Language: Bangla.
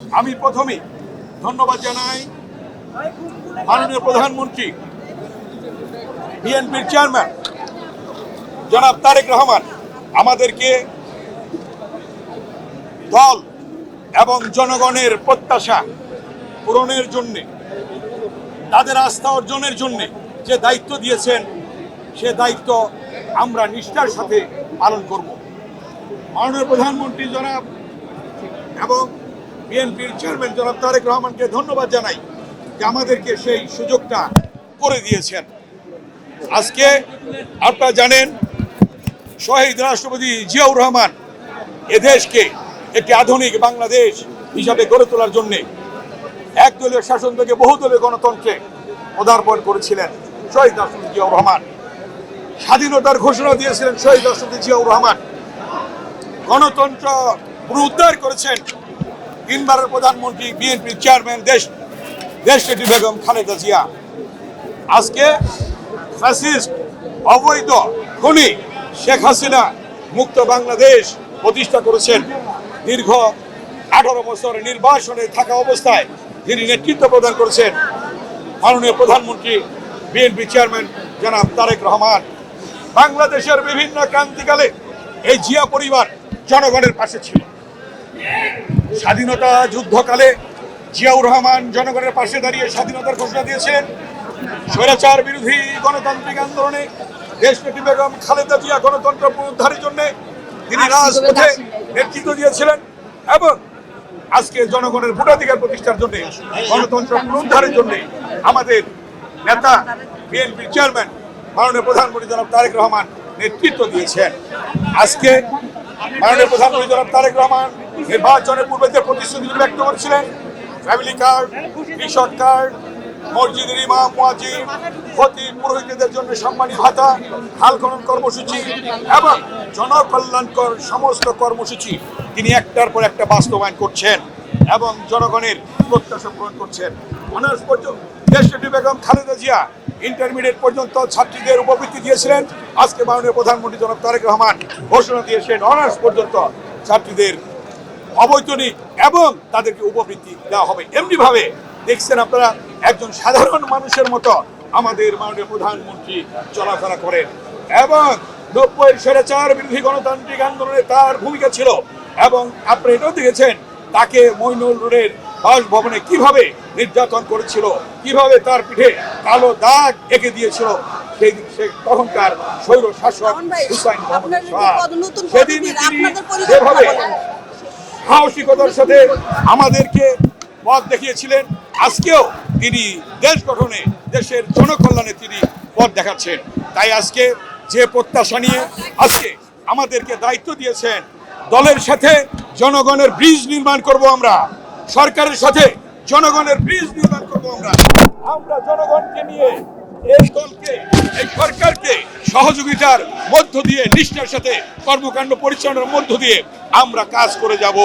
আমি প্রথমেই ধন্যবাদ জানাই মাননীয় প্রধানমন্ত্রী বিএনপির চেয়ারম্যান জনাব তারেক রহমান আমাদেরকে দল এবং জনগণের প্রত্যাশা পূরণের জন্য, তাদের আস্থা অর্জনের জন্য যে দায়িত্ব দিয়েছেন সে দায়িত্ব আমরা নিষ্ঠার সাথে পালন করব। মাননীয় প্রধানমন্ত্রী জনাব এবং বিএনপির চেয়ারম্যান জনাব তারেক রহমানকে ধন্যবাদ জানাই যে আমাদেরকে সেই সুযোগটা করে দিয়েছেন। আজকে আপনারা জানেন শহীদ রাষ্ট্রপতি জিয়াউর রহমান এদেশকে একটি আধুনিক বাংলাদেশ হিসাবে গড়ে তোলার জন্য একদলীয় শাসন থেকে বহুদলীয় গণতন্ত্রে পদার্পণ করেছিলেন শহীদ রাষ্ট্রপতি জিয়াউর রহমান। স্বাধীনতার ঘোষণা দিয়েছিলেন শহীদ রাষ্ট্রপতি জিয়াউর রহমান। গণতন্ত্র পুনরুদ্ধার করেছেন তিনবারের প্রধানমন্ত্রী বিএনপির চেয়ারম্যান দেশনেত্রী বেগম খালেদা জিয়া। আজকে ফ্যাসিস্ট অবৈধ খুনি শেখ হাসিনা মুক্ত বাংলাদেশ প্রতিষ্ঠা করেছেন। দীর্ঘ 18 বছর নির্বাসনে থাকা অবস্থায় যিনি নেতৃত্ব প্রদান করেছেন মাননীয় প্রধানমন্ত্রী বিএনপি চেয়ারম্যান জনাব তারেক রহমান। বাংলাদেশের বিভিন্ন ক্রান্তিকালে এই জিয়া পরিবার জনগণের পাশে ছিল। স্বাধীনতা যুদ্ধকালে জিয়াউর রহমান জনগণের পাশে দাঁড়িয়ে স্বাধীনতার ঘোষণা দিয়েছিলেন। স্বৈরাচার বিরোধী গণতান্ত্রিক আন্দোলনে দেশনেত্রী বেগম খালেদা জিয়া গণতন্ত্র পুনরুদ্ধারের জন্য তিনি রাজপথে নেতৃত্ব দিয়েছিলেন এবং আজকে জনগণের ভোটাধিকার প্রতিষ্ঠার জন্য, গণতন্ত্র পুনরুদ্ধারের জন্য আমাদের নেতা বিএনপির চেয়ারম্যান মাননীয় প্রধানমন্ত্রী জনাব তারেক রহমান নেতৃত্ব দিয়েছেন। আজকে মাননীয় প্রধানমন্ত্রী জনাব তারেক রহমান নির্বাচনের পূর্বে যে প্রতিশ্রুতি ব্যক্ত করেছিলেন, ফ্যামিলি কার্ড, কৃষক কার্ড, মসজিদের ইমাম, মুয়াজ্জিন, খতিব, পুরোহিতদের জন্য সম্মানী ভাতা, খাল খনন কর্মসূচি এবং জনকল্যাণকর সমস্ত কর্মসূচি তিনি একটার পর একটা বাস্তবায়ন করছেন এবং জনগণের প্রত্যাশা পূরণ করছেন। অনার্স পর্যন্ত দেশনেত্রী বেগম খালেদা জিয়া ইন্টারমিডিয়েট পর্যন্ত ছাত্রীদের উপবৃত্তি দিয়েছিলেন। আজকে মাননীয় প্রধানমন্ত্রী জনাব তারেক রহমান ঘোষণা দিয়েছেন অনার্স পর্যন্ত ছাত্রীদের অবৈতনিক এবং তাদেরকে উপবৃত্তি দেওয়া হবে। এমনিভাবে দেখছেন আপনারা একজন সাধারণ মানুষের মতো আমাদের মাননীয় প্রধানমন্ত্রী চলাফেরা করেন এবং 90-এর স্বৈরাচার বিরোধী গণতান্ত্রিক আন্দোলনে তার ভূমিকা ছিল এবং আপনি এটাও দেখেছেন তাকে মইনুল রোডের বাসভবনে কিভাবে নির্যাতন করেছিল, কিভাবে তার পিঠে কালো দাগ এঁকে দিয়েছিল সেই তখনকার স্বৈর শাসক হুসাইন মোহাম্মদ শাহ। সেদিন যেভাবে সাহসিকতার সাথে আমাদেরকে পথ দেখিয়েছিলেন, আজকেও তিনি দেশ গঠনে, দেশের জনকল্যাণে তিনি পথ দেখাচ্ছেন। তাই আজকে যে প্রত্যাশা নিয়ে আজকে আমাদেরকে দায়িত্ব দিয়েছেন, দলের সাথে জনগণের ব্রিজ নির্মাণ করব আমরা, সরকারের সাথে জনগণের ব্রিজ নির্মাণ করব আমরা জনগণকে নিয়ে এই দলকে, এই সরকারকে সহযোগিতার মধ্য দিয়ে, নিষ্ঠার সাথে কর্মকাণ্ড পরিচালনার মধ্য দিয়ে আমরা কাজ করে যাব।